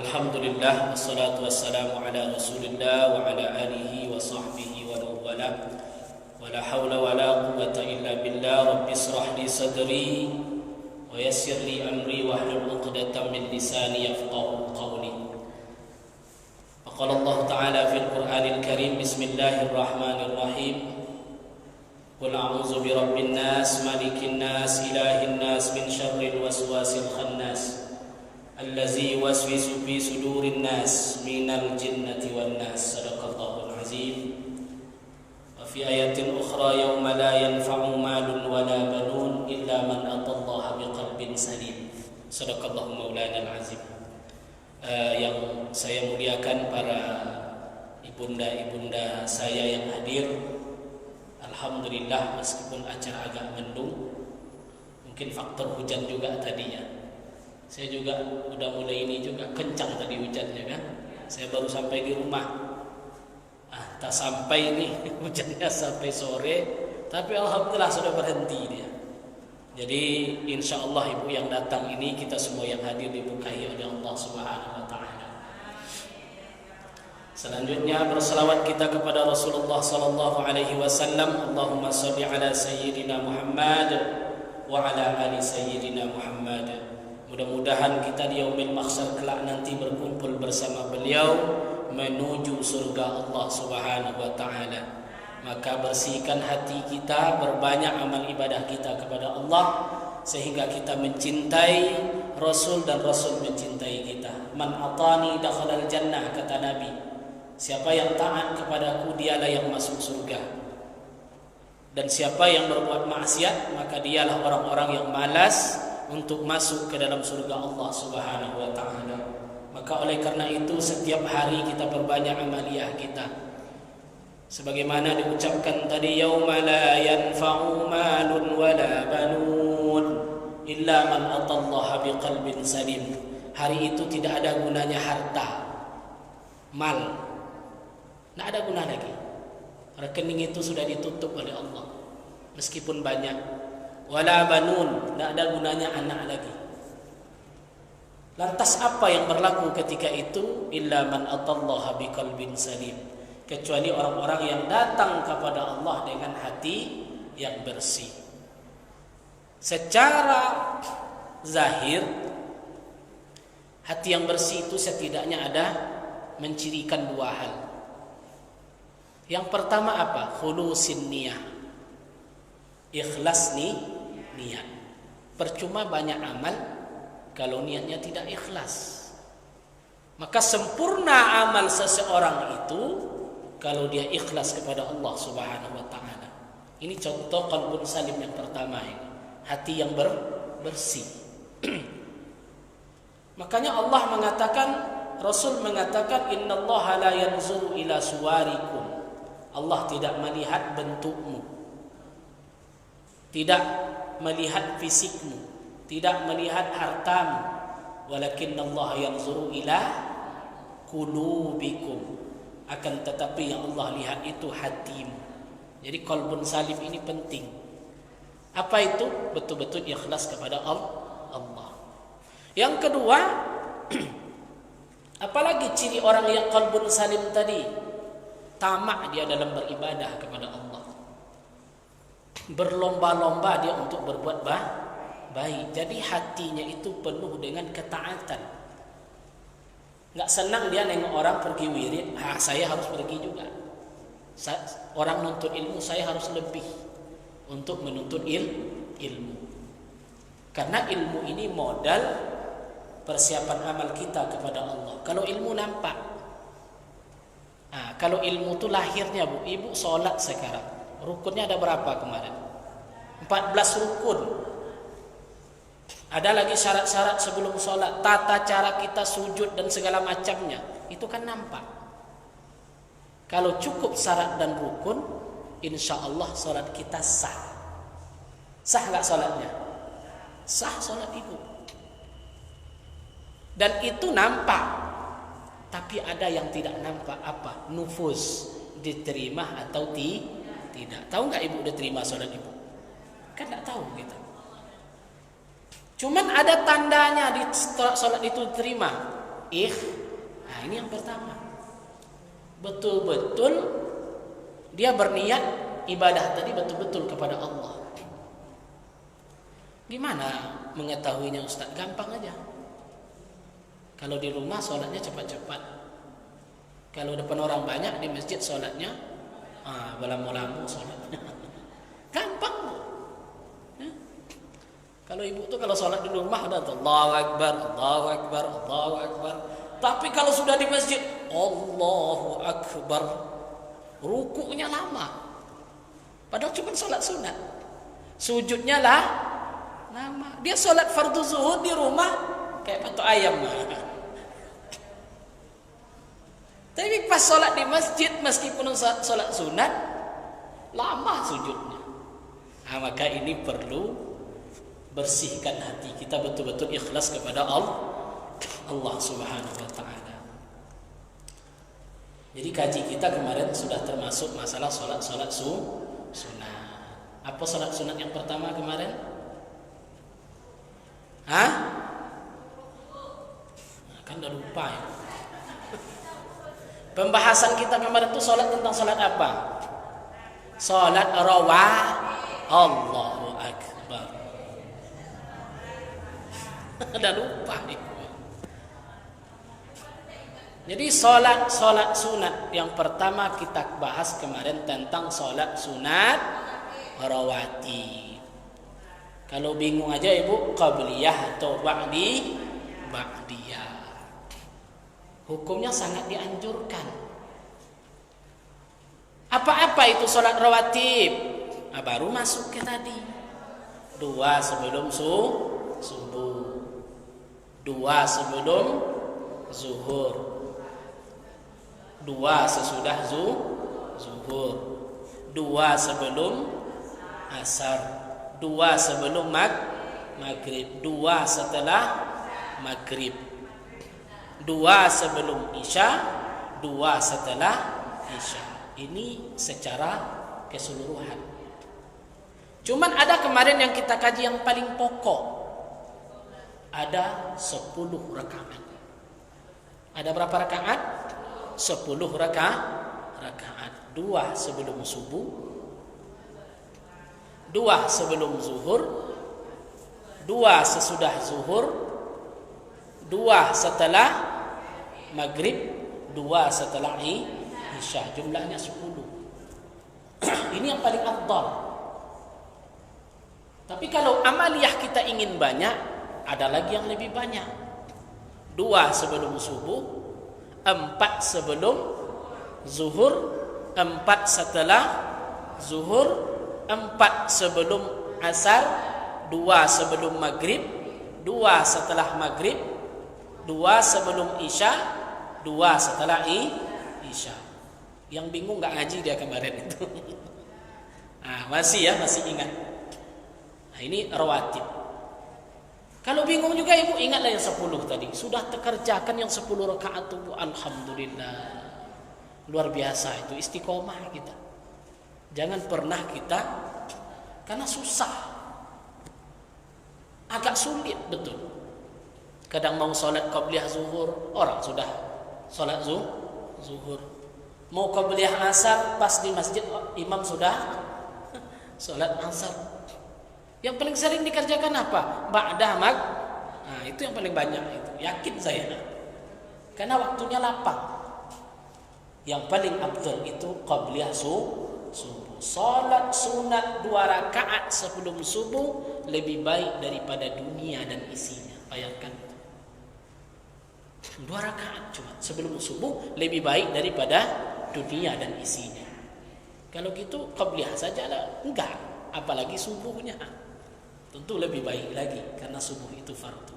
Alhamdulillah wassalatu wassalamu ala Rasulillah wa ala alihi wa sahbihi wa man wala. Wala haula wala quwwata illa billah. Rabbi israh li sadri wa yassir li amri wahlul 'uqdatam min lisani yafqahu qawli. Qala Allah Ta'ala fil Qur'anil Karim, bismillahirrahmanirrahim. Qul a'udzu birabbin nas, malikin nas, ilahin nas, min syarril waswasil khannas allazi waswisu fi sudurin nas minal jinnati wan nas. Sadaqallahul azim. Wa fi ayatin ukhra yawma la yanfa'u malun wala banun illa man atallaha biqalbin salim. Sadaqallahu maulanal azim. Yang saya muliakan para ibunda-ibunda saya yang hadir, alhamdulillah meskipun acara agak mendung, mungkin faktor hujan juga tadinya. Saya juga udah mulai ini juga kencang tadi hujannya kan. Saya baru sampai di rumah. Tak sampai ini hujannya sampai sore, tapi alhamdulillah sudah berhenti dia. Jadi insya Allah ibu yang datang ini, kita semua yang hadir diberkahi oleh Allah Subhanahu wa Ta'ala. Selanjutnya berselawat kita kepada Rasulullah sallallahu alaihi wasallam. Allahumma shalli ala sayyidina Muhammad wa ala ali sayyidina Muhammad. Mudah-mudahan kita di yaumil mahsyar kelak nanti berkumpul bersama beliau menuju surga Allah Subhanahu wa Ta'ala. Maka bersihkan hati kita, berbanyak amal ibadah kita kepada Allah sehingga kita mencintai Rasul dan Rasul mencintai kita. Man atani dakhalal jannah, kata Nabi. Siapa yang taat kepadaku, dialah yang masuk surga. Dan siapa yang berbuat maksiat, maka dialah orang-orang yang malas untuk masuk ke dalam surga Allah Subhanahu wa Ta'ala. Maka oleh karena itu setiap hari kita perbanyak amaliyah kita. Sebagaimana diucapkan tadi, yauma la yanfa'u malun wala banun illa man atallaha biqalbin salim. Hari itu tidak ada gunanya harta, mal. Tidak ada guna lagi. Rekening itu sudah ditutup oleh Allah. Meskipun banyak. Wala banun, tidak ada gunanya anak lagi. Lantas apa yang berlaku ketika itu? Illa man atallaha biqalbin salim. Kecuali orang-orang yang datang kepada Allah dengan hati yang bersih. Secara zahir, hati yang bersih itu setidaknya ada mencirikan dua hal. Yang pertama apa? Khulusin niyah. Ikhlas niat. Percuma banyak amal kalau niatnya tidak ikhlas. Maka sempurna amal seseorang itu kalau dia ikhlas kepada Allah Subhanahu wa Ta'ala. Ini contoh qalbun salim yang pertama ini. Hati yang bersih. Makanya Allah mengatakan, Rasul mengatakan, innallaha la yanzuru ila suwarikum. Allah tidak melihat bentukmu, tidak melihat fisikmu, tidak melihat hartamu, walakinnallaha yanzuru ila qulubikum. Akan tetapi yang Allah lihat itu hatimu. Jadi qalbun salim ini penting. Apa itu? Betul-betul ikhlas kepada Allah. Yang kedua, apalagi ciri orang yang qalbun salim tadi? Tamak dia dalam beribadah kepada Allah. Berlomba-lomba dia untuk berbuat baik. Jadi hatinya itu penuh dengan ketaatan. Nggak senang dia nengok orang pergi wirid, saya harus pergi juga. Orang nuntut ilmu, saya harus lebih untuk menuntut ilmu. Karena ilmu ini modal persiapan amal kita kepada Allah. Kalau ilmu nampak, kalau ilmu itu lahirnya, Bu, ibu sholat sekarang, rukunnya ada berapa kemarin? 14 rukun. Ada lagi syarat-syarat sebelum sholat, tata cara kita sujud dan segala macamnya. Itu kan nampak. Kalau cukup syarat dan rukun, insya Allah sholat kita sah. Sah nggak sholatnya? Sah sholat ibu. Dan itu nampak. Tapi ada yang tidak nampak. Apa? Nufus. Diterima atau tidak. Tahu nggak ibu diterima sholat ibu? Kan nggak tahu kita. Cuman ada tandanya di sholat itu diterima. Nah, ini yang pertama. Betul-betul dia berniat ibadah tadi betul-betul kepada Allah. Gimana mengetahuinya Ustaz? Gampang aja. Kalau di rumah sholatnya cepat-cepat. Kalau depan orang banyak di masjid sholatnya belamu-lamu sholatnya. Gampang. Ya. Kalau ibu tuh kalau sholat di rumah udah Allahu Akbar, Allahu Akbar, Allahu Akbar. Tapi kalau sudah di masjid Allahu Akbar, rukunya lama. Padahal cuma sholat sunat. Sujudnya lah lama. Dia sholat fardu zuhur di rumah kayak patok ayam. Tapi pas sholat di masjid meskipun sholat sunat lama sujudnya. Nah, maka ini perlu bersihkan hati kita betul-betul ikhlas kepada Allah Subhanahu wa taala. Jadi kaji kita kemarin sudah termasuk masalah sholat sunat. Apa sholat sunat yang pertama kemarin? Kan udah lupa ya. Pembahasan kita kemarin itu sholat tentang sholat apa? Sholat rawah. Allahu Akbar. Udah lupa nih. Jadi sholat sunat yang pertama kita bahas kemarin tentang sholat sunat rawatib. Kalau bingung aja ibu, qabliyah atau ba'diyah. Hukumnya sangat dianjurkan. Apa-apa itu sholat rawatib? Nah, baru masuk ke tadi. 2 sebelum subuh, 2 sebelum zuhur, 2 sesudah zuhur, 2 sebelum asar, 2 sebelum maghrib, 2 setelah maghrib, 2 sebelum isya, 2 setelah isya. Ini secara keseluruhan. Cuman ada kemarin yang kita kaji yang paling pokok. Ada 10 rakaat. Ada berapa rakaat? 10 rakaat. 2 sebelum subuh, 2 sebelum zuhur, 2 sesudah zuhur, 2 setelah maghrib, 2 setelah isya. Jumlahnya 10. Ini yang paling afdal. Tapi kalau amaliyah kita ingin banyak, ada lagi yang lebih banyak. 2 sebelum subuh, 4 sebelum zuhur, 4 setelah zuhur, 4 sebelum asar, 2 sebelum maghrib, 2 setelah maghrib, 2 sebelum isya, 2 setelah isya. Yang bingung nggak ngaji dia kemarin itu. Masih ingat. Nah, ini rawatib. Kalau bingung juga ibu, ingatlah yang 10 tadi. Sudah terkerjakan yang 10 rakaat itu, alhamdulillah. Luar biasa itu istiqomah kita. Jangan pernah kita, karena susah. Agak sulit betul. Kadang mau sholat qabliyah zuhur, orang sudah sholat zuhur. Mau qabliyah asar, pas di masjid imam sudah sholat asar. Yang paling sering dikerjakan apa? Ba'dah itu yang paling banyak itu. Yakin saya. Karena waktunya lapang. Yang paling afdal itu qabliyah subuh. Salat sunat 2 rakaat sebelum subuh lebih baik daripada dunia dan isinya. Bayangkan itu. 2 rakaat cuma sebelum subuh lebih baik daripada dunia dan isinya. Kalau gitu qabliyah sajalah. Enggak, apalagi subuhnya. Tentu lebih baik lagi karena subuh itu fardu.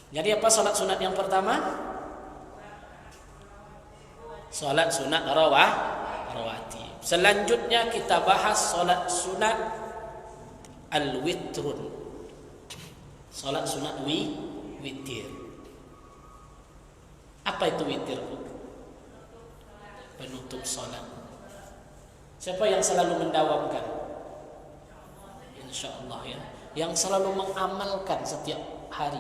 Jadi apa salat sunat yang pertama? Salat sunat rawatib. Selanjutnya kita bahas salat sunat al-witrun. Salat sunat witir. Apa itu witir? Penutup salat. Siapa yang selalu mendawamkan? InsyaAllah ya. Yang selalu mengamalkan setiap hari.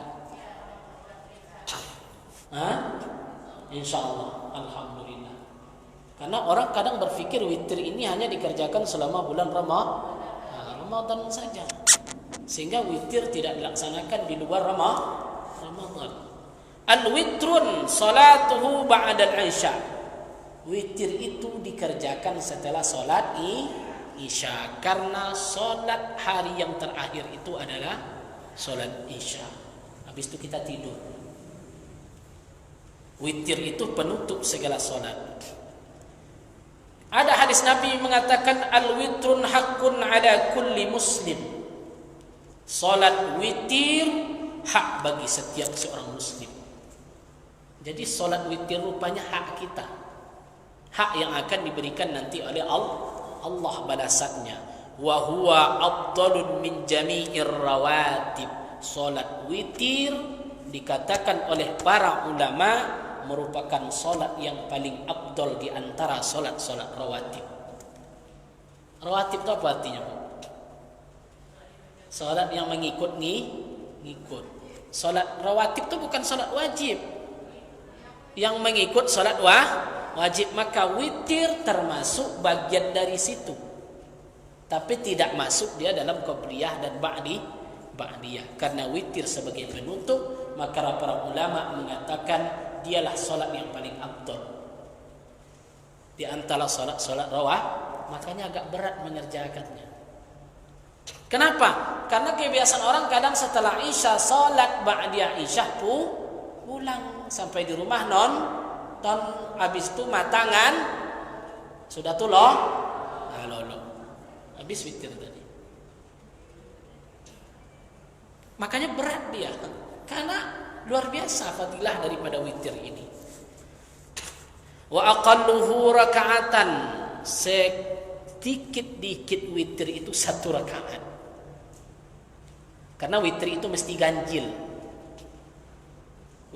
Hah? Insya Allah, alhamdulillah. Karena orang kadang berpikir witir ini hanya dikerjakan selama bulan Ramadan saja, sehingga witir tidak dilaksanakan di luar Ramadan. Al-witrun salatuhu ba'dal isya. Witir itu dikerjakan setelah solat isya, karena solat hari yang terakhir itu adalah solat isya. Habis itu kita tidur. Witir itu penutup segala solat. Ada hadis Nabi mengatakan al-witrun haqqun ala kulli muslim. Solat witir hak bagi setiap seorang muslim. Jadi solat witir rupanya hak kita, hak yang akan diberikan nanti oleh Allah balasannya. Wa huwa afdalun min jami'ir rawatib. Solat witir dikatakan oleh para ulama merupakan solat yang paling afdal di antara solat-solat rawatib. Rawatib itu apa artinya? Solat yang ngikut. Solat rawatib itu bukan solat wajib. Yang mengikut solat wajib, maka witir termasuk bagian dari situ, tapi tidak masuk dia dalam qabliyah dan ba'diyah. Karena witir sebagai penutup, maka para ulama mengatakan dialah solat yang paling afdal di antara solat rawah. Makanya agak berat mengerjakannya. Kenapa? Karena kebiasaan orang kadang setelah isya solat ba'diyah isya pulang sampai di rumah nonton, habis itu matangan sudah tuh lolo habis witir tadi. Makanya berat dia, karena luar biasa fadilah daripada witir ini. Wa aqalluhu raka'atan, sedikit-dikit witir itu 1 rakaat. Karena witir itu mesti ganjil.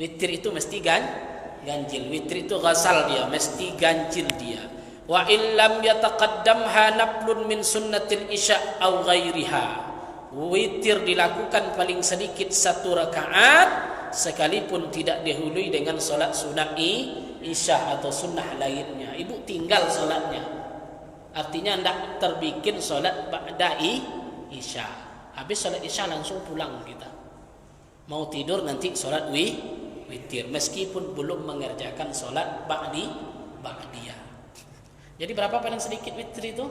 Witir itu mesti ganjil. Witir itu ghasal dia, mesti ganjil dia. Wa illam yataqaddamha naflun min sunnatil isya aw ghairiha. Witir dilakukan paling sedikit 1 rakaat, sekalipun tidak dihului dengan solat sunat isya atau sunnah lainnya. Ibu tinggal solatnya, artinya tidak terbikin solat ba'da isya. Habis solat isya langsung pulang kita. Mau tidur nanti solat witir, meskipun belum mengerjakan solat ba'diyah. Jadi berapa paling sedikit witir itu?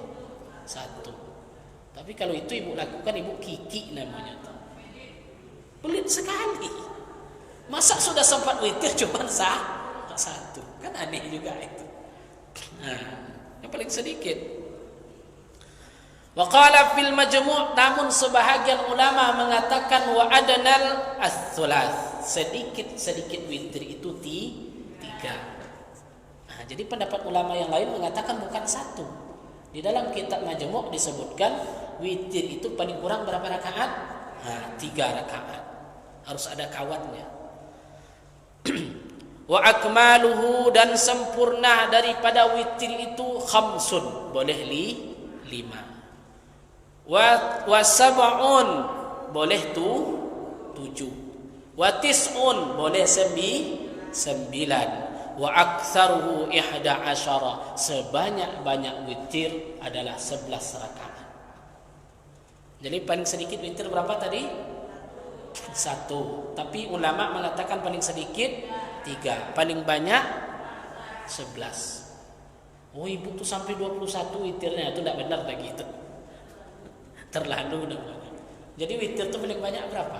1. Tapi kalau itu ibu lakukan, ibu kiki namanya. Pelit sekali. Masa sudah sempat witir cuma 1? Kan aneh juga itu. Nah, yang paling sedikit. Wa qala fil majmu', namun sebahagian ulama mengatakan wa adnal ats-tsulaats, sedikit witir itu 3. Nah, jadi pendapat ulama yang lain mengatakan bukan 1. Di dalam kitab Majmu' disebutkan witir itu paling kurang berapa rakaat? Nah, 3 rakaat. Harus ada kawannya. Wa akmaluhu, dan sempurna daripada witir itu khamsun, boleh 5. Wa sab'un, boleh 7. Wa tis'un, boleh 9. Wa aktsaruhu 11, sebanyak-banyak witir adalah 11 rakaat. Jadi paling sedikit witir berapa tadi? 1. Tapi ulama mengatakan paling sedikit 3, paling banyak 11. Oh, ibu tuh sampai 21 witirnya, itu tidak benar lagi itu. Terlalu namanya. Jadi witir itu paling banyak berapa?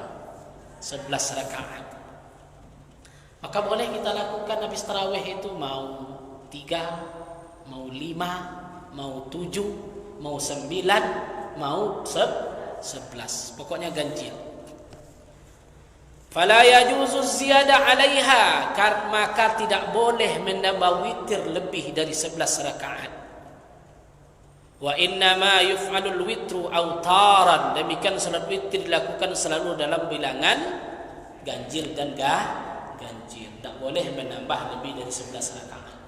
11 rakaat. Maka boleh kita lakukan habis tarawih itu mau 3, mau 5, mau 7, mau 9, mau 11. Pokoknya ganjil. Fala yajuzu ziyada 'alaiha, maka tidak boleh menambah witir lebih dari 11 rakaat. Wa innama yuf'alul witru autaran, demikian salat witir dilakukan selalu dalam bilangan ganjil dan ganjil. Tak boleh menambah lebih dari 11 rakaat.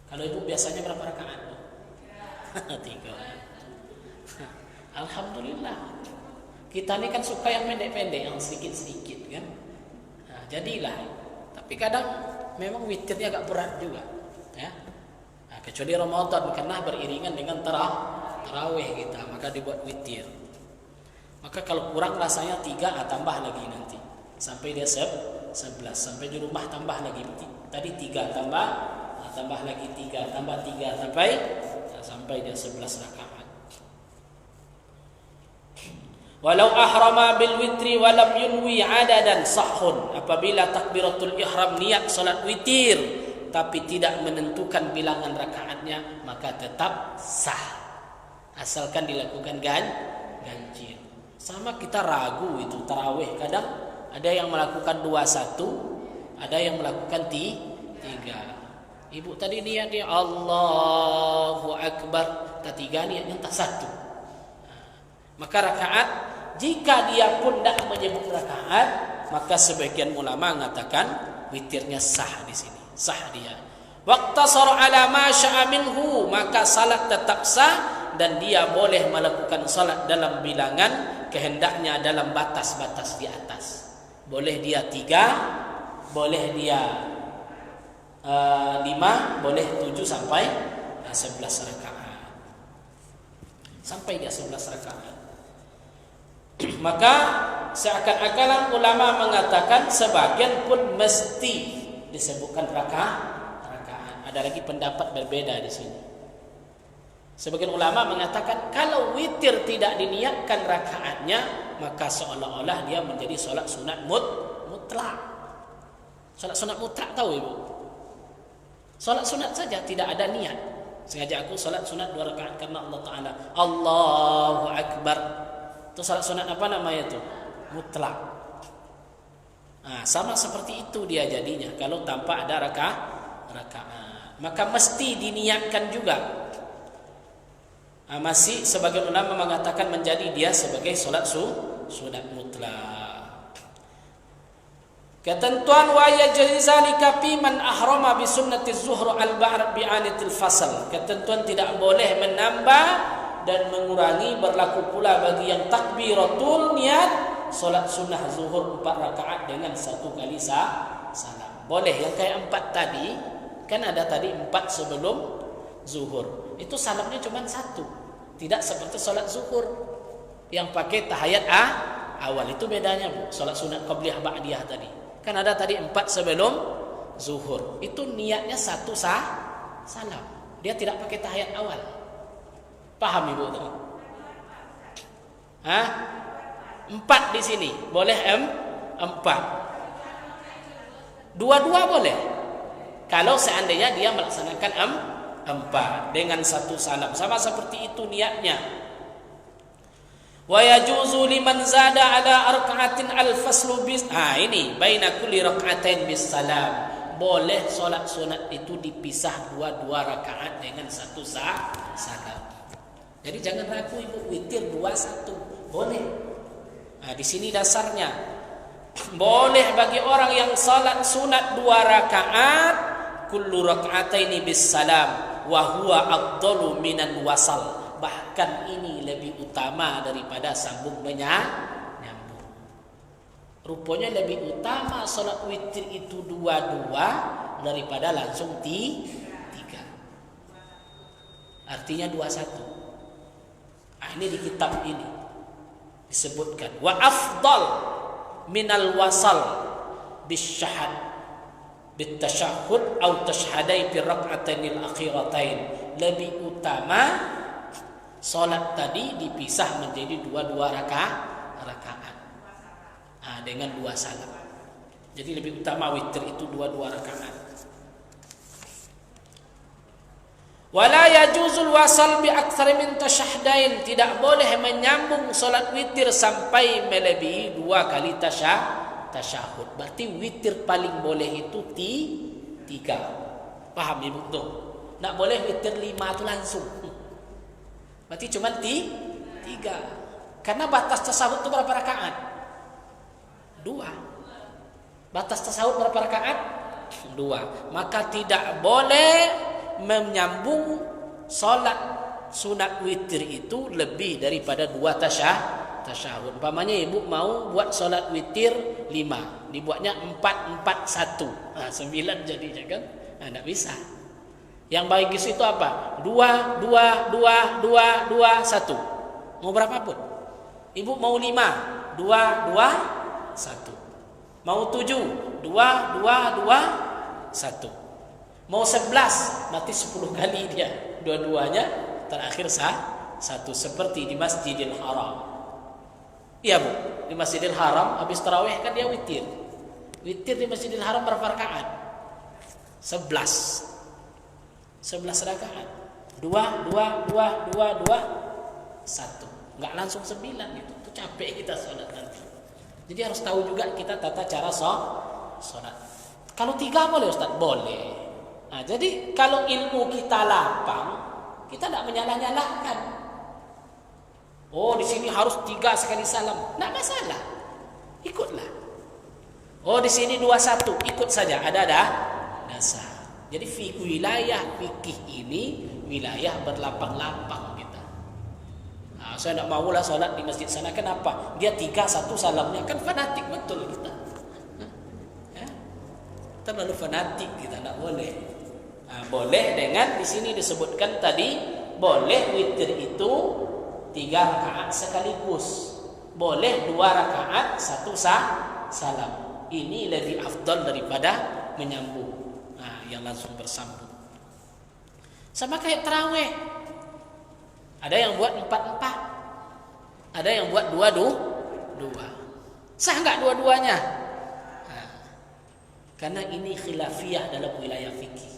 Kalau ibu biasanya berapa rakaat? 3. Alhamdulillah. Kita ini kan suka yang pendek-pendek, yang sedikit-sedikit kan. Nah, jadilah. Tapi kadang memang witirnya agak berat juga, ya. Nah, kecuali Ramadan karena beriringan dengan tarawih kita, maka dibuat witir. Maka kalau kurang rasanya 3, tambah lagi nanti sampai dia 11. Sampai di rumah tambah lagi. Tadi 3 tambah lagi 3 tambah 3 sampai dia 11 rakaat. Walau ahrama bil witri walam yunwi adadan sahun. Apabila takbiratul ihram niat salat witir tapi tidak menentukan bilangan rakaatnya, maka tetap sah asalkan dilakukan ganjil. Sama kita ragu itu tarawih, kadang ada yang melakukan 2-1, ada yang melakukan 3. Ibu tadi niat dia Allahu Akbar, ketiga niatnya tak 1. Maka rakaat, jika dia pun tidak menyebut rakaat, maka sebagian ulama mengatakan witirnya sah di sini, sah dia. Waqtasara ala ma syaa minhu, maka salat tetap sah dan dia boleh melakukan salat dalam bilangan kehendaknya dalam batas-batas di atas. Boleh dia 3, boleh dia 5, boleh 7 sampai 11 rakaat. Sampai dia 11 rakaat. Maka seakan-akan ulama mengatakan sebagian pun mesti disebutkan rakaat. Ada lagi pendapat berbeda di sini. Sebagian ulama mengatakan kalau witir tidak diniatkan rakaatnya, maka seolah-olah dia menjadi solat sunat mutlak. Solat sunat mutlak tahu ibu? Solat sunat saja tidak ada niat. Sengaja aku solat sunat 2 rakaat karena Allah Ta'ala Allahu Akbar. Itu salat sunat apa namanya itu? Mutlak. Nah, sama seperti itu dia jadinya kalau tanpa ada rakaat. Maka mesti diniatkan juga. Nah, masih sebagian ulama mengatakan menjadi dia sebagai salat sunat mutlak. Ketentuan wa yajzalika fi man ahrama bi sunnati zuhur al-ba'd bi'anatil fasal. Ketentuan tidak boleh menambah dan mengurangi berlaku pula bagi yang takbiratul niat solat sunnah zuhur 4 rakaat dengan 1 kali salam. Boleh yang kayak 4 tadi, kan ada tadi 4 sebelum zuhur. Itu salamnya cuma 1. Tidak seperti solat zuhur yang pakai tahiyat awal. Itu bedanya, Bu. Solat sunat qabliyah ba'diyah tadi. Kan ada tadi 4 sebelum zuhur. Itu niatnya 1 salam. Dia tidak pakai tahiyat awal. Paham ibu tu? 4 di sini boleh 4. 2 boleh. Kalau seandainya dia melaksanakan 4 dengan 1 salam, sama seperti itu niatnya. Wa yajuzu liman zada ala raka'atin al-faslu bis. Ini baina kulli raka'atain bis salam. Boleh solat sunat itu dipisah 2 rakaat dengan 1 salam. Jadi jangan ragu ibu, witir 2-1 boleh. Nah, di sini dasarnya boleh bagi orang yang salat sunat 2 rakaat kullu raka'ataini bis salam wa huwa afdalu minan wasal. Bahkan ini lebih utama daripada sambung menyambung. Rupanya lebih utama salat witir itu 2 daripada langsung 3. Artinya 2-1. Ini di kitab ini disebutkan wa afdal minal wasal bisyahad bitashahhud atau tashhadai fi rak'atainil akhiratain. Lebih utama salat tadi dipisah menjadi 2 rakaat. Dengan 2 salam. Jadi lebih utama witir itu 2 rakaat. Wala yajuzul wasal bi aktsari min tashahdain. Tidak boleh menyambung salat witir sampai melebihi 2 kali tasyahud. Berarti witir paling boleh itu 3. Paham ibu tuh? Tak boleh witir 5 itu langsung. Berarti cuma 3. Karena batas tasyahud itu berapa rakaat? 2. Batas tasyahud berapa rakaat? 2. Maka tidak boleh menyambung solat sunat witir itu lebih daripada 2 tasyahud. tasyahud. Umpamanya ibu mau buat solat witir 5, dibuatnya 4-4-1. 9 jadinya kan? Tidak bisa. Yang bagus itu apa? 2, 2, 2, 2, 2, 1. Mau berapapun. Ibu mau 5, 2, 2, 1. Mau 7, 2, 2, 2, 1. Mau 11, berarti 10 kali dia. Dua-duanya terakhir satu, seperti di Masjidil Haram. Iya bu, di Masjidil Haram habis tarawih kan dia witir. Witir di Masjidil Haram berapa rakaat? 11 rakaat. 2, 2, 2, 2, 2, 1. Enggak langsung 9 itu. Itu capek kita sholat nanti. Jadi harus tahu juga kita tata cara sholat. Kalau 3 boleh Ustaz? Boleh. Nah, jadi kalau ilmu kita lapang, kita tidak menyalah-nyalahkan. Oh, di sini harus 3 sekali salam. Tidak masalah. Ikutlah. Oh, di sini 2-1, ikut saja. Ada dasar. Jadi wilayah fikih ini wilayah berlapang-lapang kita. Nah, saya tidak maulah sholat di masjid sana. Kenapa? Dia 3-1 salamnya, kan fanatik betul kita. Terlalu fanatik kita, tidak boleh. Nah, boleh dengan di sini disebutkan tadi boleh witir itu 3 rakaat sekaligus. Boleh 2 rakaat 1 salam. Ini lebih afdal daripada menyambung. Nah, yang langsung bersambung. Sama kayak tarawih. Ada yang buat 4-4. Ada yang buat 2-2. Sah enggak dua-duanya? Nah, karena ini khilafiyah dalam wilayah fikih.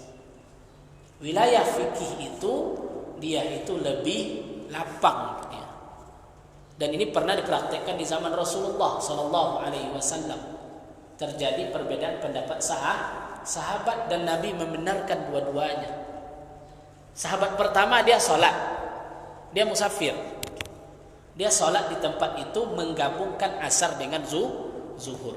Wilayah fikih itu dia itu lebih lapang ya. Dan ini pernah dipraktekkan di zaman Rasulullah sallallahu alaihi wasallam. Terjadi perbedaan pendapat sahabat dan Nabi membenarkan dua-duanya. Sahabat pertama dia sholat, dia musafir. Dia sholat di tempat itu menggabungkan asar dengan zuhur.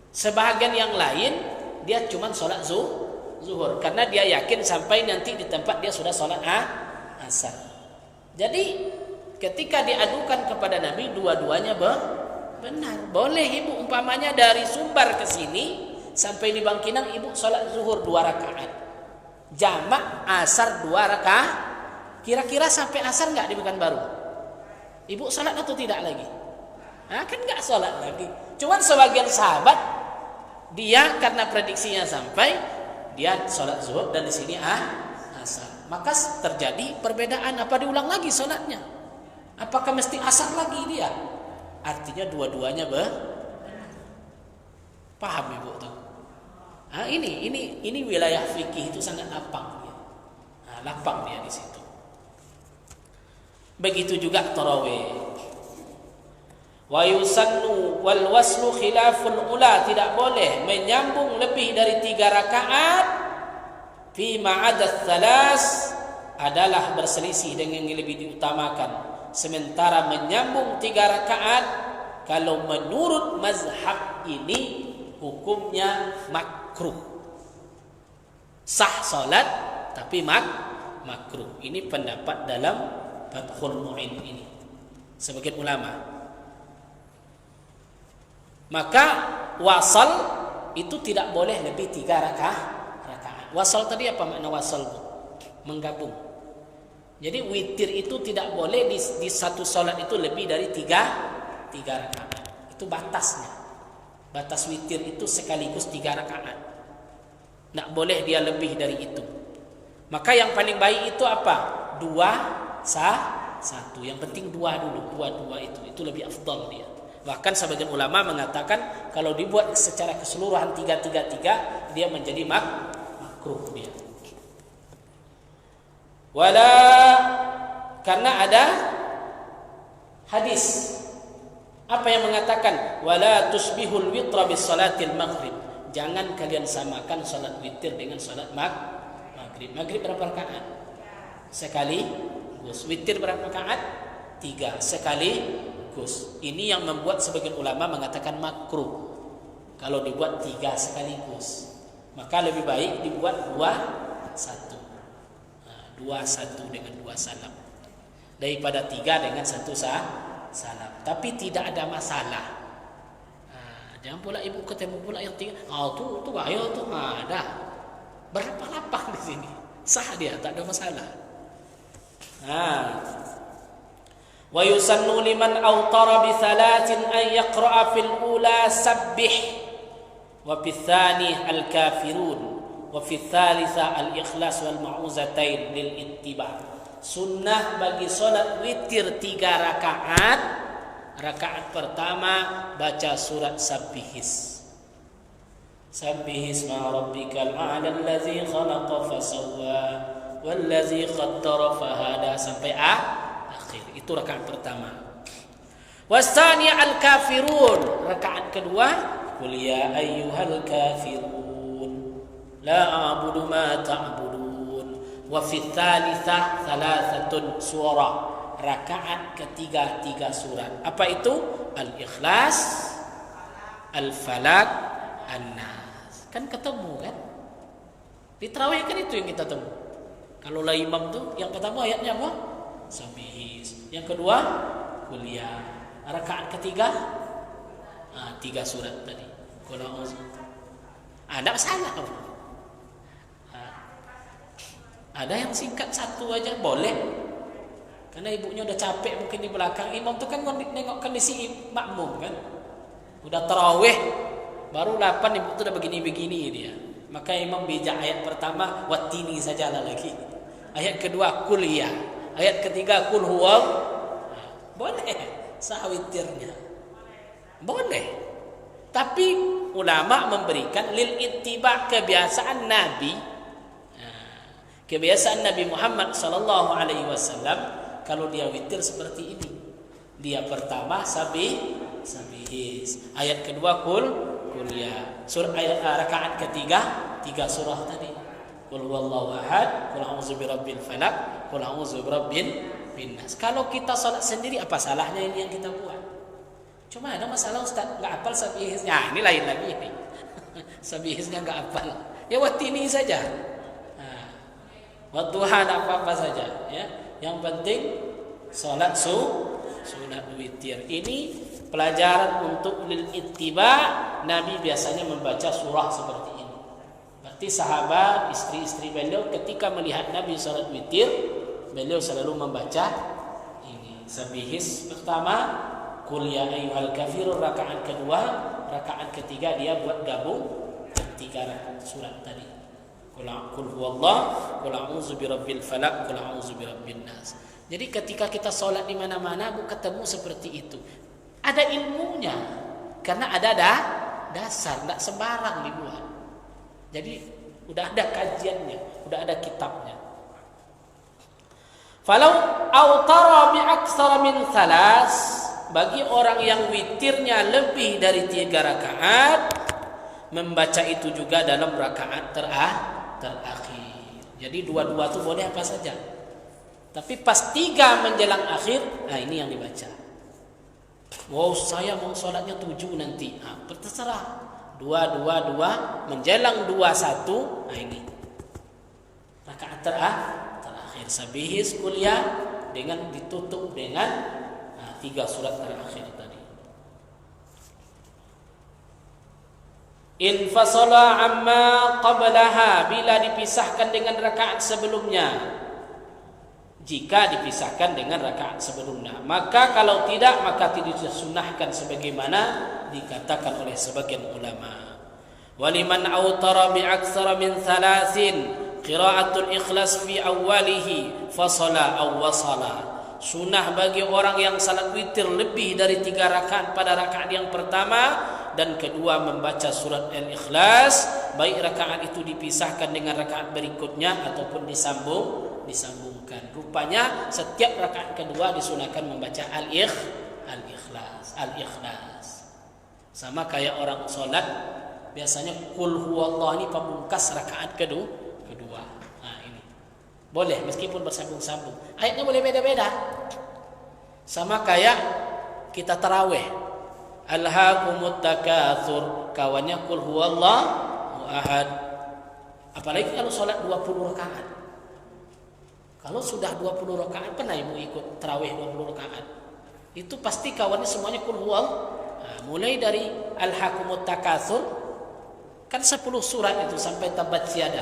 Sebahagian yang lain dia cuma sholat zuhur karena dia yakin sampai nanti di tempat dia sudah sholat asar. Jadi ketika diadukan kepada Nabi, dua-duanya benar. Boleh ibu umpamanya dari Sumbar ke sini sampai di Bangkinang ibu sholat zuhur 2 rakaat, jamak asar 2 rakaat. Kira-kira sampai asar nggak di Pekanbaru? Ibu sholat atau tidak lagi? Kan nggak sholat lagi. Cuman sebagian sahabat dia karena prediksinya sampai dia sholat zuhur dan di sini asar. Maka terjadi perbedaan. Apa diulang lagi sholatnya? Apakah mesti asar lagi dia? Artinya dua-duanya paham ibu tuh. Ini wilayah fikih itu sangat lapang dia. Lapang dia di situ. Begitu juga tarawih. Wa yusannu wal waslu khilaful ula, tidak boleh menyambung lebih dari 3 rakaat. Fi ma'adat thalas adalah berselisih dengan yang lebih diutamakan. Sementara menyambung 3 rakaat kalau menurut mazhab ini hukumnya makruh. Sah salat tapi makruh. Ini pendapat dalam Fathul Mu'in ini sebagian ulama. Maka wasal itu tidak boleh lebih 3 rakaat. Wasal tadi apa makna wasal? Menggabung. Jadi witir itu tidak boleh di satu salat itu lebih dari 3 rakaat. Itu batasnya. Batas witir itu sekaligus 3 rakaat. Tidak boleh dia lebih dari itu. Maka yang paling baik itu apa? 2, 1. Yang penting 2 dulu. 2 itu lebih afdal dia. Bahkan sebagian ulama mengatakan kalau dibuat secara keseluruhan 3 dia menjadi makruh dia. Wala, karena ada hadis apa yang mengatakan wala tusbihul witra bis salatil maghrib. Jangan kalian samakan salat witir dengan salat maghrib. Maghrib berapa rakaat? Sekali gus. Witir berapa rakaat? 3 sekali gus. Ini yang membuat sebagian ulama mengatakan makruh kalau dibuat 3 sekaligus. Maka lebih baik dibuat 2-1. 2-1 dengan 2 salam daripada 3 dengan 1 salam. salam. Tapi tidak ada masalah. Jangan pula ibu ketemu pula yang tiga. Tu bahaya tu. Dah. Berlapang di sini. Sah dia, tak ada masalah. Wa yusannu liman awtara bi thalathin an yaqra'a fil ula sabbih wa fil thani al kafirun wa fil thalitha al ikhlas wal ma'uzatain lil ittiba. Sunnah bagi solat witir 3 rakaat. Rakaat pertama baca surat Sabbihis. Sabbihis ma rabbikal a'la allazi khalaqa fasawwa wallazi qaddara fahada sampai akhir. Itu rakaat pertama. Wasaniya al-kafirun. Rakaat kedua, qul ya ayyuhal kafirun la a'budu ma ta'budun. Wa fi tsalitsa thalathatun surah. Rakaat ketiga 3 surat. Apa itu? Al-Ikhlas, Al-Falaq, An-Nas. Kan ketemu kan? Di tarawih kan itu yang kita temu. Kalau lah imam tu yang pertama ayatnya apa? Sabbihis. Yang kedua kuliah. Rakaat ketiga 3 surat tadi. Kalau ada salah. Ada yang singkat satu aja boleh. Karena ibunya udah capek mungkin di belakang. Imam tu kan nengok kondisi makmum kan. Udah tarawih baru 8 ibu tu dah begini-begini dia. Maka imam bijak ayat pertama wattini sajalah lagi. Ayat kedua kuliah. Ayat ketiga kul huwal. Boleh sah witirnya. Boleh. Tapi ulama memberikan lil ittiba kebiasaan Nabi. Kebiasaan Nabi Muhammad sallallahu alaihi wasallam kalau dia witir seperti ini. Dia pertama Sabbihis. Ayat kedua kuliah. Surah ayat rakaat ketiga 3 surah tadi. Qul huwallahu ahad, qul a'udzu birabbil falaq, qul a'udzu birabbin nas. Kalau kita salat sendiri apa salahnya ini yang kita buat? Cuma ada masalah Ustaz, enggak hafal Sabbihisnya. Ini lain lagi ini. Sabbihisnya enggak hafal. Ya wattini saja. Wadduha apa-apa saja ya. Yang penting salat sunat witir. Ini pelajaran untuk lil ittiba. Nabi biasanya membaca surah seperti ini. Berarti sahabat, istri-istri beliau ketika melihat Nabi salat witir, beliau selalu membaca ini. Sabbihis pertama, qul ya ayyuhal kafirun rakaat kedua, rakaat ketiga dia buat gabung 3 surat tadi. Qul huwallah, qul a'udzu birabbil falaq, qul a'udzu birabbin nas. Jadi ketika kita solat di mana-mana ketemu seperti itu. Ada ilmunya. Karena ada dasar, enggak sembarang dibuat. Jadi udah ada kajiannya, udah ada kitabnya. Falau autara bi aktsara min thalas, bagi orang yang witirnya lebih dari 3 rakaat, membaca itu juga dalam rakaat terakhir. Jadi 2 itu boleh apa saja. Tapi pas 3 menjelang akhir, ini yang dibaca. Wow, saya mau sholatnya 7 nanti. Terserah. 2 menjelang 21. Ini rakaat terakhir. Sabbihis kuliah dengan ditutup dengan 3 surat terakhir tadi. Infasala amma qablaha, bila dipisahkan dengan rakaat sebelumnya. Jika dipisahkan dengan rakaat sebelumnya, maka kalau tidak maka tidak disunahkan sebagaimana dikatakan oleh sebagian ulama. Waliman autara bi aktsara min thalathin qira'atul ikhlas fi awwalihi fasala aw wasala. Sunnah bagi orang yang salat witir lebih dari 3 rakaat pada rakaat yang pertama dan kedua membaca surat Al-Ikhlas, baik rakaat itu dipisahkan dengan rakaat berikutnya ataupun disambungkan. Rupanya setiap rakaat kedua disunahkan membaca Al-Ikhlas. Sama kayak orang salat biasanya qul huwallahu ini pamungkas rakaat kedua. Ini boleh meskipun bersambung-sambung. Ayatnya boleh beda-beda. Sama kayak kita tarawih. Alhaakumut takatsur, kawannya qul huwallahu ahad. Apalagi kalau salat 20 rakaat. Kalau sudah 20 rakaat, pernah ibu ikut tarawih 20 rakaat? itu pasti kawannya semuanya kul huwal. Mulai dari alhaakumut takatsur kan 10 surat itu sampai tabat siada.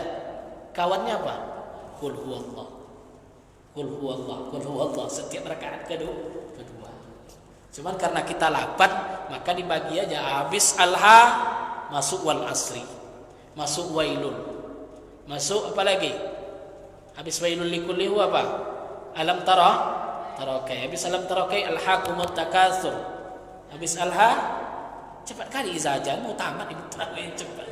Kawannya apa? Kul huwallah. Kul huwallah, kul huwallah setiap rakaat kedua. Cuman karena kita lapan, maka dibagi aja. Habis alha masuk wal asri, masuk wailun, masuk apa lagi? Habis wailun likulli huwa apa? Alam tarakai. Habis alam tarakai alhaakumut takatsur. Habis alha cepat kali izajan mau tamat ibu tarawih cepat.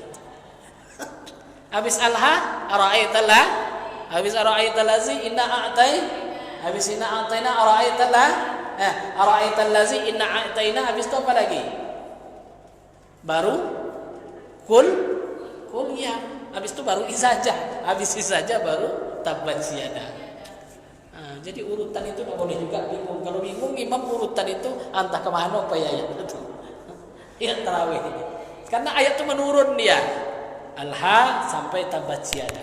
Habis alha ara'aitalla. Habis ara'aitallazi inna a'tai. Habis inna a'taina ara'aitalla. Ara'aitallazi inna a'taina. Habis itu apa lagi? Baru kul ya. Habis itu baru izajah. Habis izajah baru tabbat siada. Jadi urutan itu tidak boleh juga bingung. Kalau bingung imam urutan itu entah kemana apa ya itu. Ya tarawih. Karena ayat itu menurun dia. Alha sampai tabbat siada.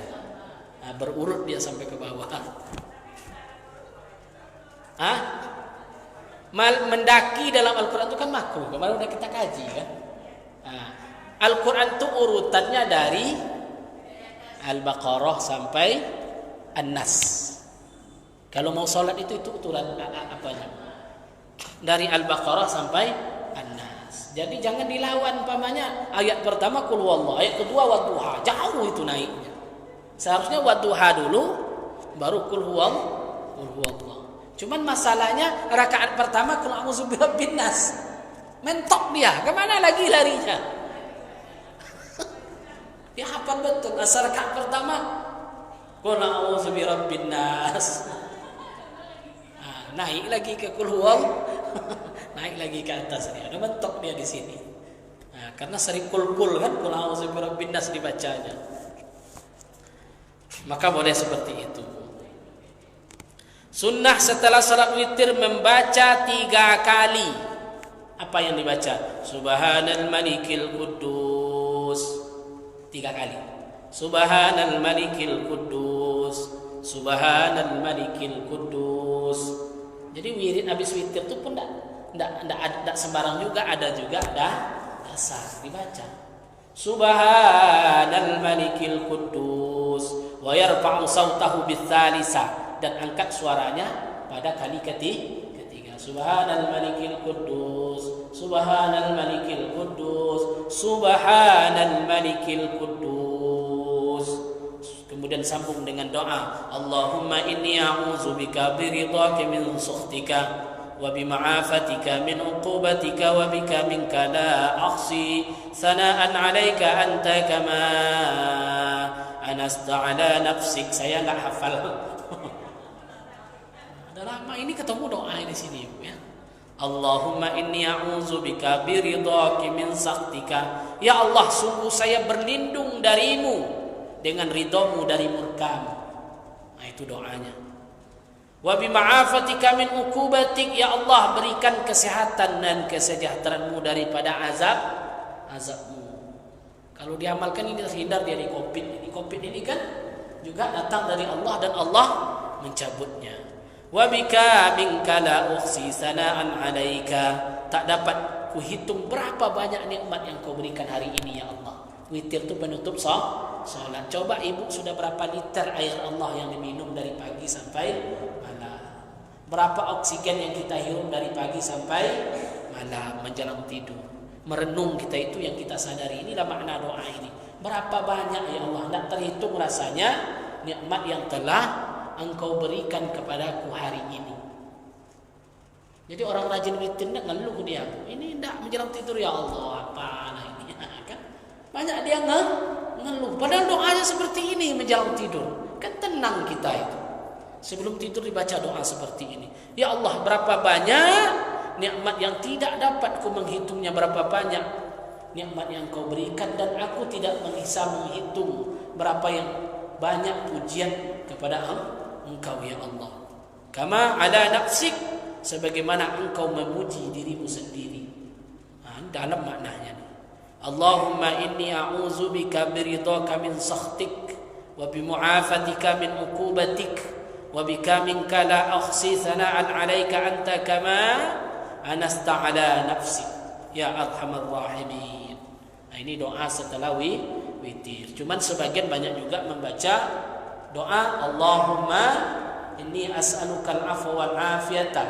Berurut dia sampai ke bawah. Mendaki dalam Al-Quran itu kan makruh. Kemarin udah kita kaji kan. Al-Quran itu urutannya dari Al-Baqarah sampai An-Nas. Kalau mau sholat itu uturan apanya? Dari Al-Baqarah sampai An-Nas. Jadi jangan dilawan umpamanya ayat pertama kul huwallah, ayat kedua wadduha. Jauh itu naiknya. Seharusnya wadduha dulu baru kul huwallah. Cuman masalahnya rakaat pertama kul a'udzu birabbin nas. Mentok dia, kemana lagi larinya? Dia hafal betul. Asal rakaat pertama kul a'udzu birabbin nas. Naik lagi ke kul huwallah. Naik lagi ke atas dia. Ada mentok dia di sini. Karena sering kul kan kul a'udzu birabbin nas dibacanya. Maka boleh seperti itu. Sunnah setelah salat witir membaca 3 kali. Apa yang dibaca? Subhanal malikil quddus. 3 kali. Subhanal malikil quddus. Subhanal malikil quddus. Jadi wirid habis witir itu pun enggak sembarang juga, ada juga dasar dibaca. Subhanal malikil quddus wa yarfa'u sautahu bitsalisa, dan angkat suaranya pada kali ketiga. Subhanal malikil quddus, subhanal malikil quddus, subhanal malikil quddus. Kemudian sambung dengan doa, Allahumma inni a'udzubika biridhaka min sukhtika wa bima'afatika min uqubatika wa bika minka la ahsi sana'an 'alaika anta kama anasta 'ala nafsik. Saya enggak hafal. Ada lama ini ketemu doa di sini ya. Allahumma inni a'udzubika biridhaka min sakhtika. Ya Allah, sungguh saya berlindung darimu dengan ridhamu dari murkamu. Nah, itu doanya. Wa bima'afatika min uqubatik, ya Allah berikan kesehatan dan kesejahteraanmu daripada azabmu. Kalau diamalkan ini terhindar dari Covid. Ini Covid ini kan juga datang dari Allah dan Allah mencabutnya. Wa bika minka la uhsi sana'an 'alaika. Tak dapat kuhitung berapa banyak nikmat yang kau berikan hari ini ya Allah. Witir itu penutup salat. Coba ibu sudah berapa liter air Allah yang diminum dari pagi sampai malam. Berapa oksigen yang kita hirup dari pagi sampai malam menjelang tidur. Merenung kita itu yang kita sadari. Inilah makna doa ini. Berapa banyak ya Allah, tidak terhitung rasanya nikmat yang telah Engkau berikan kepadaku hari ini. Jadi orang rajin witir tidak ngeluh dia. Ini tidak menjelang tidur ya Allah, apa nah ini kan? Banyak dia ngeluh. Padahal doanya seperti ini menjelang tidur. Kan tenang kita itu. Sebelum tidur dibaca doa seperti ini. Ya Allah, berapa banyak nikmat yang tidak dapat ku menghitungnya, berapa banyak nikmat yang kau berikan dan aku tidak bisa menghitung berapa yang banyak pujian kepada Engkau ya Allah. Kama ala nafsik, sebagaimana engkau memuji dirimu sendiri. Dalam maknanya. Allahumma inni a'udzubika biridhaka min sakhtik wa bimu'afatika min uqubatik wa bika minka la ahsi thana'an 'alaika anta kama anasta'ala nafsi ya arhamar rahimin. Nah, ini doa setelah witir. Cuman sebagian banyak juga membaca doa Allahumma inni as'alukal afwa wal afiyata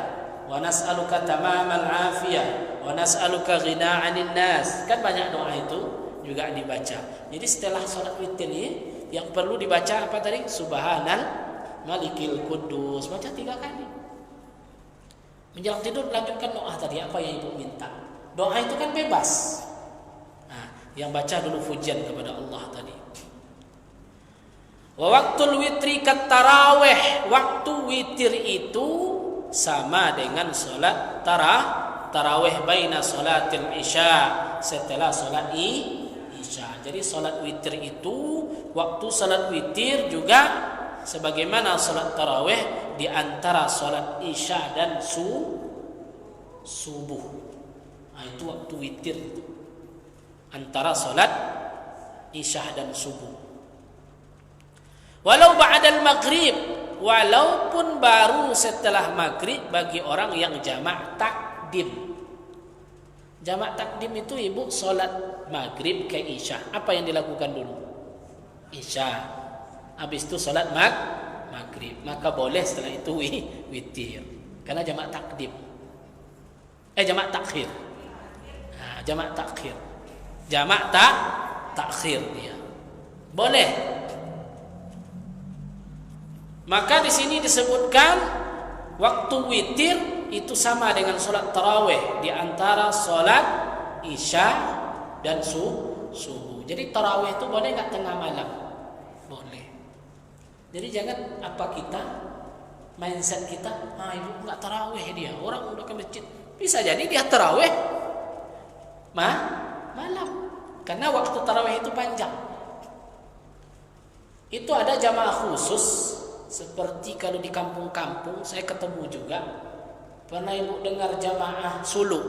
wa nas'aluka tamamal afiyah wa nas'aluka ghina 'anil nas. Kan banyak doa itu juga dibaca. Jadi setelah salat witir ini yang perlu dibaca apa tadi? Subhanal Malikil Quddus. Baca 3 kali. Menjelang tidur lanjutkan doa tadi apa yang ibu minta. Doa itu kan bebas. Nah, yang baca dulu pujian kepada Allah tadi. Wa waqtul witri kat tarawih. Waktu witir itu sama dengan salat tarawih baina salatil isya, setelah salat isya. Jadi salat witir itu waktu salat witir juga sebagaimana salat tarawih di antara salat isya dan subuh. Nah, itu waktu witir itu. Antara salat isya dan subuh. Walau ba'dal maghrib, walaupun baru setelah maghrib bagi orang yang jamak takdim. Jamak takdim itu ibu salat maghrib ke isya. Apa yang dilakukan dulu? Isya. Habis itu salat maghrib. Maka boleh setelah itu witir. Karena jamak takdim. Jamak takhir. Nah, jamak takhir. Jamak takhir dia. Boleh. Maka di sini disebutkan waktu witir itu sama dengan salat tarawih di antara salat isya dan subuh. Jadi tarawih itu boleh enggak tengah malam? Boleh. Jadi jangan apa kita mindset kita, ibu enggak tarawih dia, orang udah ke masjid. Bisa jadi dia tarawih malam. Karena waktu tarawih itu panjang. Itu ada jamaah khusus. Seperti kalau di kampung-kampung saya ketemu juga, pernah ibu dengar jamaah suluk.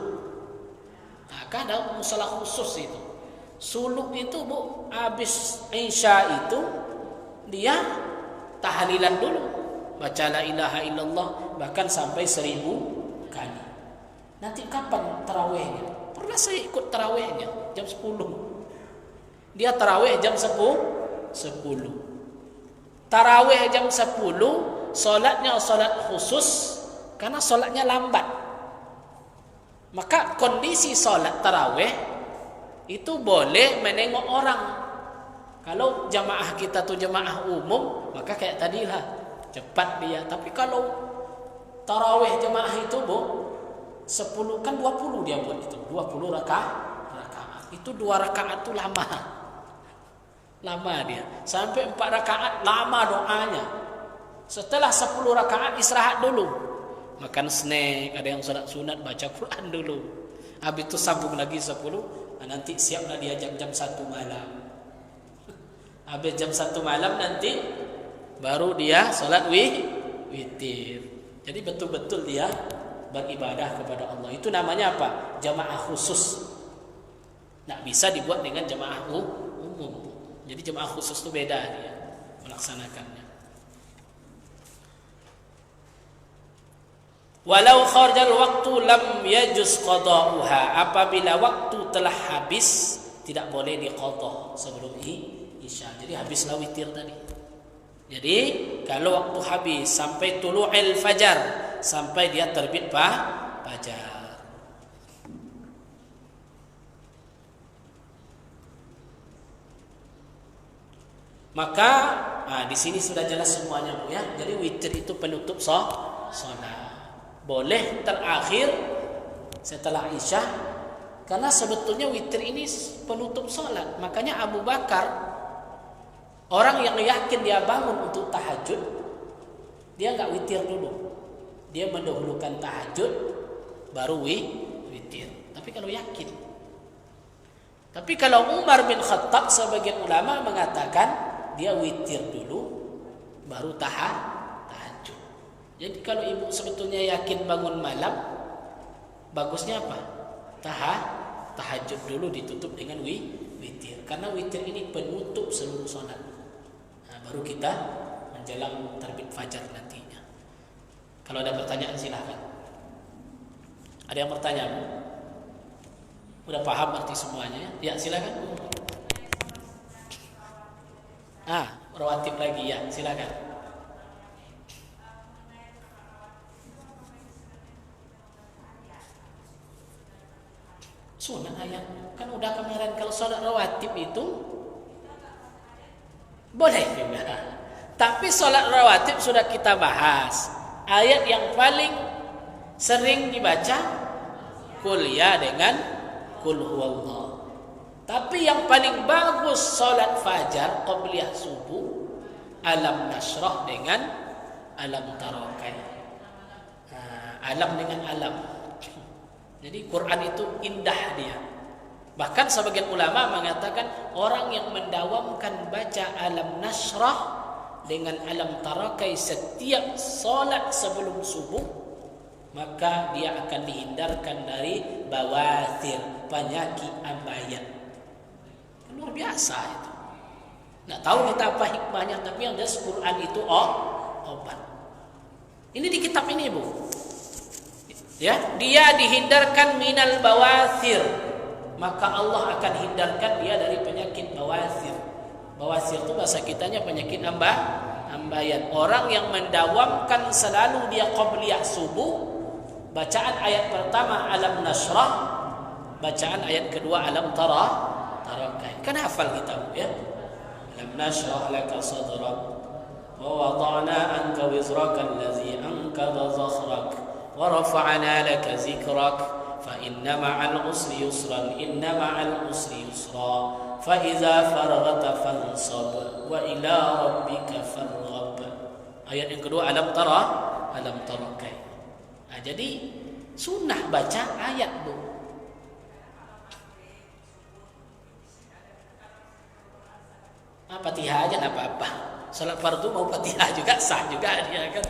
Nah, kan ada musola khusus itu. Suluk itu bu, habis isya itu dia tahlilan dulu, baca la ilaha illallah bahkan sampai 1000 kali. Nanti kapan tarawihnya? Pernah saya ikut tarawihnya jam 10. Dia tarawih jam 10. Tarawih jam 10, solatnya solat khusus karena solatnya lambat. Maka kondisi solat tarawih itu boleh menengok orang. Kalau jamaah kita tuh jamaah umum, maka kayak tadilah cepat dia. Tapi kalau tarawih jamaah itu bu 10 kan 20 dia buat itu, 20 rakaat. Itu 2 rakaat tuh lama dia. Sampai 4 rakaat lama doanya. Setelah 10 rakaat istirahat dulu. Makan snack, ada yang salat sunat, baca Quran dulu. Habis itu sambung lagi 10, nanti siaplah dia jam 1 malam. Habis jam 1 malam nanti baru dia salat witir. Jadi betul-betul dia beribadah kepada Allah. Itu namanya apa? Jamaah khusus. Nggak bisa dibuat dengan jamaah umum. Jadi jemaah khusus itu beda dia melaksanakannya. Walau kharajal waktu lam yajuz qada'uha. Apabila waktu telah habis tidak boleh diqadha sebelum isya. Jadi habislah witir tadi. Jadi kalau waktu habis sampai tulu'il fajar, sampai dia terbit fajar. Maka di sini sudah jelas semuanya bu ya. Jadi witir itu penutup salat. Boleh terakhir setelah isya, karena sebetulnya witir ini penutup salat. Makanya Abu Bakar, orang yang yakin dia bangun untuk tahajud, dia enggak witir dulu. Dia mendahulukan tahajud baru witir. Tapi kalau yakin. Tapi kalau Umar bin Khattab, sebagian ulama mengatakan dia witir dulu baru tahajud. Jadi kalau ibu sebetulnya yakin bangun malam, bagusnya apa? Tahajud dulu ditutup dengan witir. Karena witir ini penutup seluruh salat. Nah, baru kita menjelang terbit fajar nantinya. Kalau ada pertanyaan silakan. Ada yang bertanya, Bu? Udah paham arti semuanya ya? Ya, silakan, Bu. Rawatib lagi ya, silakan. Sunat ayat. Kan udah kemarin kalau sholat rawatib itu boleh juga. Tapi sholat rawatib sudah kita bahas. Ayat yang paling sering dibaca Qul ya dengan Qul huwallah. Tapi yang paling bagus sholat fajar qabliyah subuh Alam Nashrah dengan Alam Tarakai. Alam dengan alam. Jadi Quran itu indah dia. Bahkan sebagian ulama mengatakan orang yang mendawamkan baca Alam Nashrah dengan Alam Tarakai setiap solat sebelum subuh, maka dia akan dihindarkan dari bawathir, penyakit ambayan. Luar biasa itu. Nggak tahu kita apa hikmahnya, tapi yang jelas Quran itu obat. Ini di kitab ini, Bu. Ya, dia dihindarkan minal bawathir, maka Allah akan hindarkan dia dari penyakit bawathir. Bawathir itu bahasa kitanya penyakit ambayan. Orang yang mendawamkan selalu dia qabliyah subuh, bacaan ayat pertama Alam Nashrah, bacaan ayat kedua Alam Tarakai. Kan hafal kita, Bu, ya. Alam nashrah laka sadrak wa wada'na anka wizraka allazi anqadha dhahrak wa rafa'na laka zikrak fa inna ma'al usri yusran inna ma'al usri yusra fa idza faraghta fansab wa ila rabbika farghab. Ayat yang kedua Alam Tarakai. Jadi sunnah baca ayat, Bu. Fatihah aja nggak apa-apa. Salat fardu mau Fatihah juga sah juga dia kan.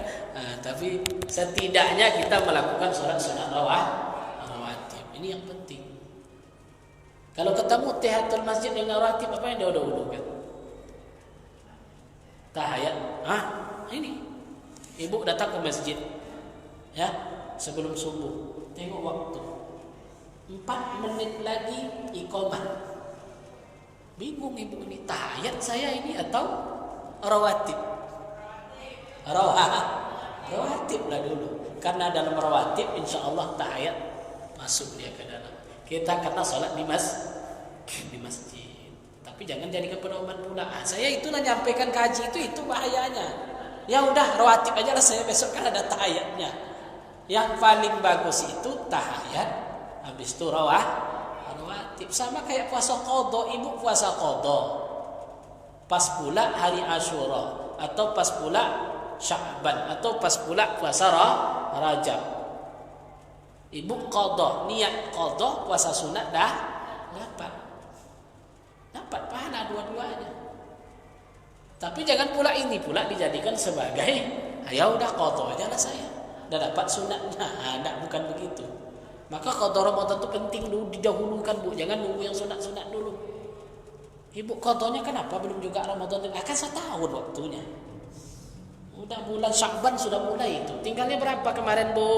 Tapi setidaknya kita melakukan salat rawatib. Ini yang penting. Kalau ketemu tahiyatul masjid dengan rawatib, apa yang dia udah kan? Tahiyat. Ini. Ibu datang ke masjid. Ya, sebelum subuh. Tengok waktu. 4 menit lagi iqamah. Bingung ibu ini, tahiyat saya ini atau rawatib? Rawatib lah dulu. Karena dalam rawatib insya Allah tahiyat masuk dia ke dalam. Kita kena sholat di masjid. Tapi jangan jadikan pedoman pula. Saya itulah nyampaikan kaji itu bahayanya. Ya udah rawatib aja lah saya, besok kan ada tahiyatnya. Yang paling bagus itu tahiyat, habis itu rawatib. Sama kayak puasa qadha, ibu puasa qadha pas pula hari Asyura atau pas pula Sya'ban atau pas pula puasa Rajab. Ibu qadha, niat qadha, puasa sunat dah dapat pahala dua-duanya. Tapi jangan pula ini pula dijadikan sebagai ya udah qadha aja lah saya, dah dapat sunatnya. Bukan begitu. Maka qadha Ramadan itu penting dulu didahulukan, Bu. Jangan nunggu yang sunat-sunat dulu. Ibu qadhanya kenapa belum juga Ramadan? Akan setahun waktunya. Udah bulan Sya'ban sudah mulai itu. Tinggalnya berapa kemarin, Bu?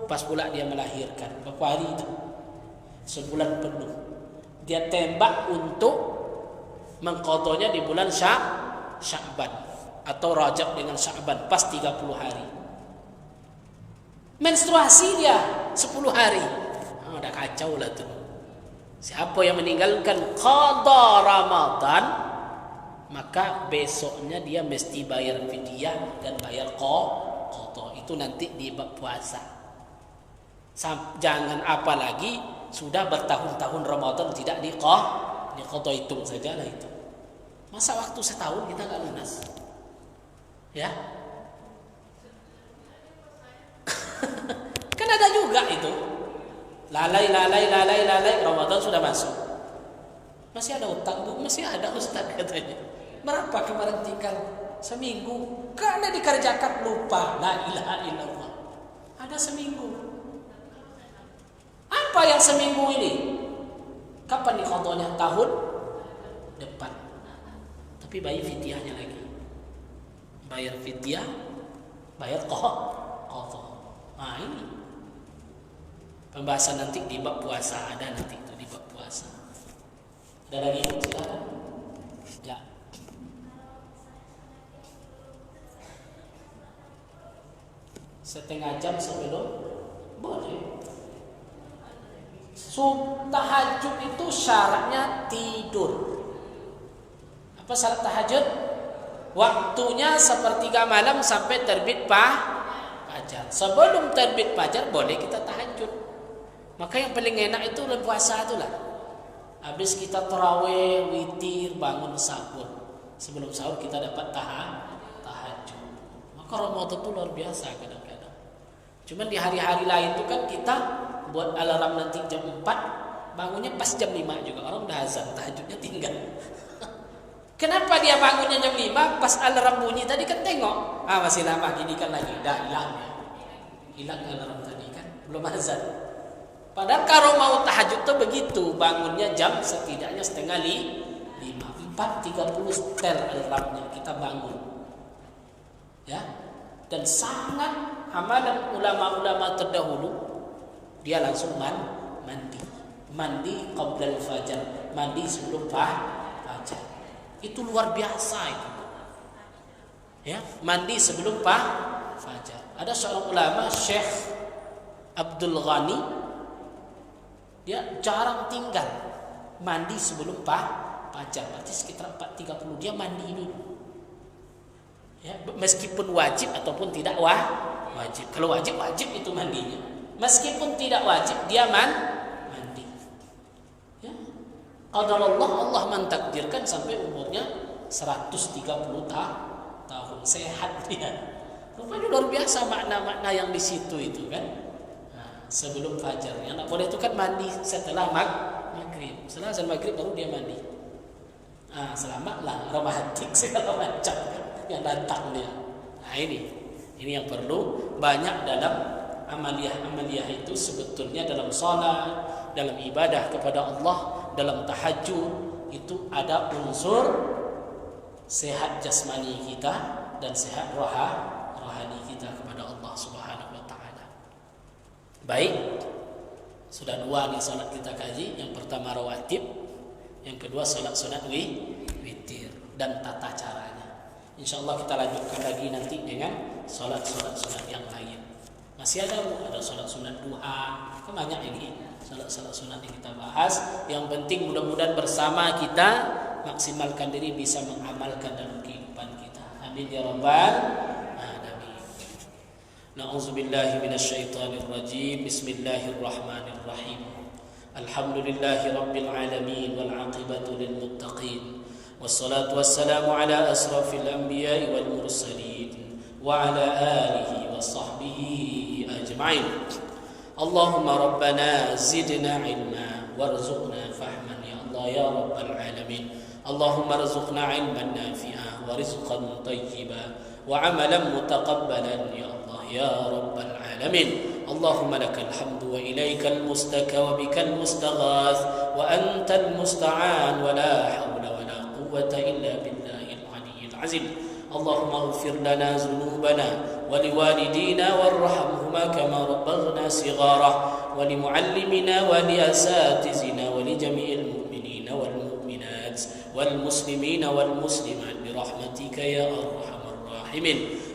Pas pula dia melahirkan. Berapa hari itu? Sebulan penuh. Dia tembak untuk mengqadhanya di bulan Sya'ban atau Rajab dengan Sya'ban pas 30 hari. Menstruasi dia 10 hari. Udah kacau lah tuh. Siapa yang meninggalkan qadha Ramadan, maka besoknya dia mesti bayar fidyah dan bayar qadha. Itu nanti di bab puasa. Jangan apalagi sudah bertahun-tahun Ramadan tidak di qadha, hitung saja lah itu. Masa waktu setahun kita nggak lunas? Ya. Kan ada juga itu. Lalai Ramadan sudah masuk. Masih ada utang, Bu? Masih ada, Ustaz katanya. Berapa kemarin tinggal? Seminggu. Karena dikerjakan lupa. La ilaha illallah. Ada seminggu. Apa yang seminggu ini? Kapan nih qadhanya? Tahun depan. Tapi bayar fidyahnya lagi. Bayar fidyah, bayar qadha. Ini Pembahasan nanti di bab puasa, ada nanti itu di bab puasa. Ada lagi? Silakan. Ya. Setengah jam sebelum boleh. Tahajud itu syaratnya tidur. Apa syarat tahajud? Waktunya sepertiga malam sampai terbit fajar. Sebelum terbit fajar boleh kita tahajud. Maka yang paling enak itu puasa itulah. Habis kita tarawih, witir, bangun sahur. Sebelum sahur kita dapat tahajud. Maka Ramadan itu luar biasa kadang-kadang. Cuman di hari-hari lain itu kan kita buat alarm nanti jam 4, bangunnya pas jam 5 juga. Orang udah azan, tahajudnya tinggal. Kenapa dia bangunnya jam 5? Pas alarm bunyi tadi kan tengok. Masih lama gini kan lagi. Dah hilang ya. Hilang alarm tadi kan. Belum azan. Padahal kalau mau tahajud tuh begitu, bangunnya jam setidaknya setengah 5, 4.30 setel alarmnya kita bangun. Ya. Dan sangat amalan ulama-ulama terdahulu, dia langsung mandi qabla al-fajar, mandi sebelum fajar. Itu luar biasa itu. Ya, mandi sebelum fajar. Ada seorang ulama, Syekh Abdul Ghani, dia jarang tinggal mandi sebelum fajar. Berarti sekitar 4.30 dia mandi dulu. Ya, meskipun wajib ataupun tidak wajib. Kalau wajib itu mandinya. Meskipun tidak wajib dia mandi. Ya. Allah mentakdirkan sampai umurnya 130 tahun sehat dia. Rupanya luar biasa makna-makna yang di situ itu kan. Sebelum fajar. Yang tak boleh itu kan mandi setelah maghrib. Setelah azan maghrib baru dia mandi. Selamatlah romantik segala macam kan yang datang dia. Ini yang perlu banyak dalam amaliyah itu sebetulnya dalam salat, dalam ibadah kepada Allah, dalam tahajud itu ada unsur sehat jasmani kita dan sehat rohani kita kepada Allah Subhanahu wa taala. Baik, sudah 2 nih salat kita kaji. Yang pertama rawatib, yang kedua salat witir dan tata caranya. Insyaallah kita lanjutkan lagi nanti dengan salat yang lain. Masih ada salat sunat duha, banyak ini salat sunat yang kita bahas. Yang penting mudah-mudahan bersama kita maksimalkan diri bisa mengamalkan dalam kehidupan kita. Amin ya rabbal alamin. Na'udzubillahi minasyaitonir rajim. Bismillahirrahmanirrahim. Alhamdulillahi rabbil alamin wal 'aqibatu lil muttaqin. Wassalatu wassalamu ala asrafil anbiya'i wal mursalin wa ala alihi wa sahbihi ajma'in. Allahumma rabbana zidna ilma warzuqna fahman ya Allah ya rabbal alamin. Allahumma arzuqna ilman nafi'a wa rizqan tayyiba wa 'amalan mutaqabbalan ya Allah ya rabbal alamin. Allahumma lakal hamdu wa ilaikal mustaka wa bikal mustaghath wa antal musta'an wa la hawla wa la quwwata illa billahil aliyyil azim. Allahumma ighfir lana dhunubana wa liwalidina warhamhuma kama rabbaghna shighara wa limuallimina wa liasatizina wa lijami'il mu'minina wal mu'minat wal muslimina wal muslimat birahmatika ya arhamar rahimin.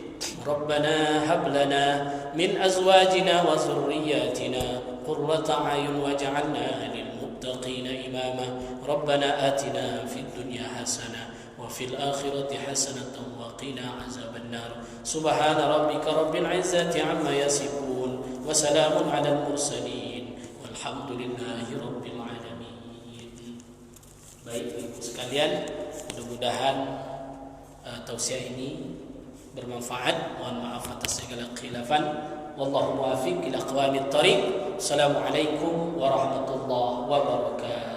Rabbana hab lana min azwajina wa dhurriyyatina qurrata a'yun waj'alna lil muttaqina imama. Rabbana atina fid dunya hasanah wa fil akhirati hasanatan wa qina azaban nar. Subhana rabbika rabbil izzati amma yasifun wa salamun alal mursalin walhamdulillahi rabbil alamin. Baik ibu sekalian, mudah-mudahan tausiah ini bermanfaat. Mohon maaf atas segala khilafan. Wallahu muwaffiq ila aqwamit thariq. Assalamualaikum warahmatullahi wabarakatuh.